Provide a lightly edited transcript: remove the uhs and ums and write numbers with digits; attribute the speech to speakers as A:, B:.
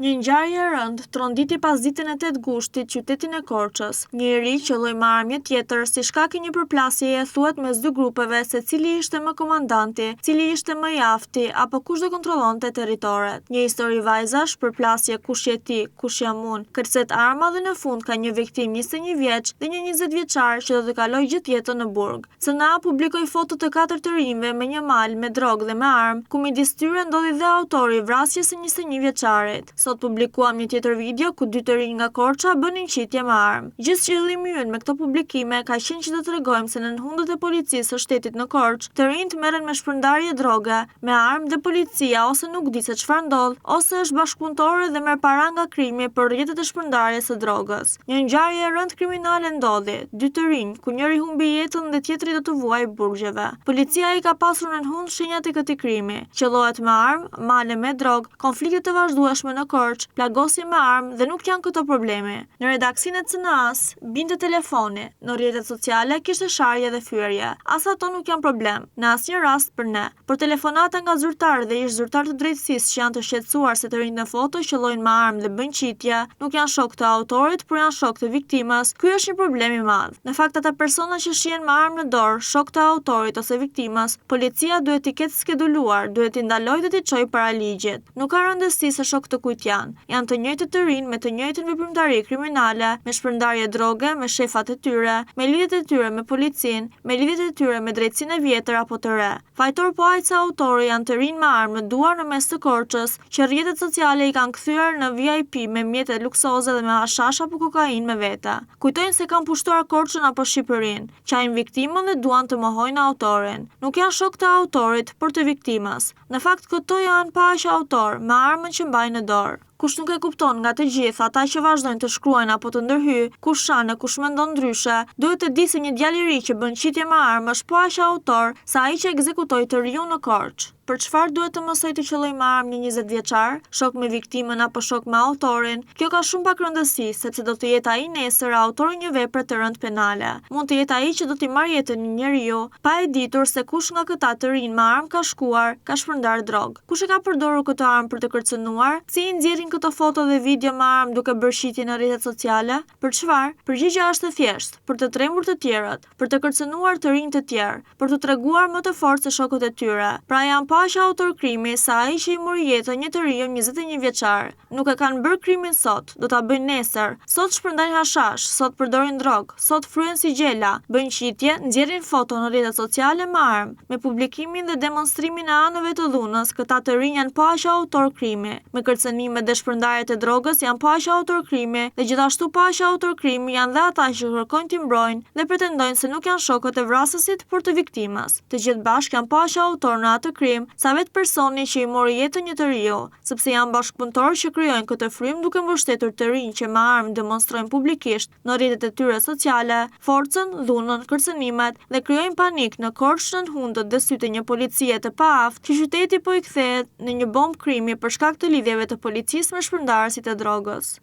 A: Një ngjarje e rëndë tronditi pas ditën e 8 gushtit qytetin e Korçës. Një i ri qelloi me armje tjetër si shkak i një përplasjeje thuhet mes dy grupeve se cili ishte më komandanti, cili ishte më i afti apo kush do kontrollonte territoret. Një histori vajzash, përplasje kush je ti, kush jam unë, kërcet arma dhe në fund ka një viktim 21 vjeç dhe një 20 vjeçar që do të kalojë gjithë jetën në burg. CNA publikoi foto të 4 të rinjve me një mal me drogë dhe me armë, ku midis tyre ndodhi dhe autori i vrasjes së 21 vjeçarit. Sot publikuam një tjetër video ku dy të rinj nga Korça bënin qitje me armë. Gjithë qëllimi ynë me këto publikime ka qenë që të tregojmë se në hundët e policisë së shtetit në Korçë, të rinjt merren me shpërndarje droge, me armë dhe policia ose nuk di se çfarë ndodh, ose është bashkëpunëtore dhe merr para nga krimi për rrjetet e shpërndarjes së drogës. Një ngjarje e rëndë kriminale ndodhi, dy të rinj, ku njëri humbi jetën dhe tjetri do të vuajë burgjeve. Policia i ka pasur në hund shenjat e këtij krimi. Qellohet me armë, male me drogë, konflikte të vazhdueshme në Korçë, plagosje me armë dhe nuk janë këto probleme. Në redaksinë e CNA-s binte telefoni, në rrjetet sociale kishte sharje dhe fyerje. As ato nuk janë problem, në asnjë rast për ne. Por telefonata nga zyrtarë dhe ish zyrtarë të drejtësisë që janë të shqetësuar se të rinjt në foto qellojnë me armë dhe bëjnë qitje, nuk janë shok të autorit, por janë shok të viktimës. Ky është një problem i madh. Në fakt ata persona që shihen me armë në dorë, shok të autorit ose viktimës, policia duhet t'i ketë skeduluar, duhet t'i ndalojë dhe t'i çojë para ligjit. Nuk ka rëndësi se shok të kujt janë. Janë të njëjtët të rinj me të njëjtën veprimtari kriminale, me shpërndarje droge, me shefat e tyre, me lidhjet e tyre me policinë, me lidhjet e tyre me drejtsinë e vjetër apo të re. Fajtor po aq sa autori janë të rinj me armë në duar në mes të Korçës, që rrjetet sociale i kanë kthyer në VIP me mjete luksoze dhe me hashash apo kokainë me vete. Kujtojnë se kanë pushtuar Korçën apo Shqipërinë, qajnë viktimën dhe duan të mohojnë autorin. Nuk janë shok të autorit, por të viktimës. Në fakt këto janë pa aq autor, me armën që mbajnë në dorë. Kush nuk e kupton nga të gjithë ata që vazhdojnë të shkruajnë apo të ndërhyjë, kush shanë, kush mendon ndryshe, duhet të di se një djalë i ri që bën qitje me armë është po aq autor sa ai që ekzekutoi të riun në Korçë. Për çfarë duhet të mësoj të qelloj me armë një 20 vjeçar, shok me viktimën apo shok me autorin? Kjo ka shumë pak rëndësi, sepse do të jetë ai nesër autori një vepre të rëndë penale. Mund të jetë ai që do t'i marrë jetën një njeriu, pa e ditur se kush nga këta të rinj me armë ka shkuar, ka shpërndar drogë. Kush e ka përdorur këtë armë për të kërcënuar? Si i nxjerrin këto foto dhe video me armë duke bërë shitje në rrjetet sociale? Për çfarë? Përgjigjja është e thjeshtë, për të trembur të tjerët, për të kërcënuar të rinj të tjerë, për të treguar më të fortë se shokët e tyre. Pra janë pa aq autor krimi sa ai që i mori jetën një të rinj 21 vjeçar. Nuk e kanë bërë krimin sot, do ta bëjnë nesër. Sot shpërndajnë hashash, sot përdorin drogë, sot fryen si gjela, bëjnë qitje, nxjerrin foto në rrjetet sociale me armë. Me publikimin dhe demonstrimin e anëve të dhunës, këta të rinj janë pa aq autor krimi. Me kërcënimet dhe shpërndarjet e drogës janë pa aq autor krimi dhe gjithashtu pa aq autor krimi janë dhe ata që kërkojnë t'i mbrojnë dhe pretendojnë se nuk janë shokët e vrasësit, por të viktimës. Të gjithë bashkë janë pa aq autor në atë krim sa vetë personi që i mori jetën një të riu, sepse janë bashkëpunëtorë që krijojnë këtë frym duke mbështetur të rinj që me armë demonstrojnë publikisht në rrjetet e tyre sociale, forcën, dhunën, kërcënimet dhe krijojnë panik në Korçë, në hundët dhe sytë e një policie të paaftë që qyteti po i kthehet në një bombë krimi për shkak të lidhjeve të policisë me shpërndarësit e drogës.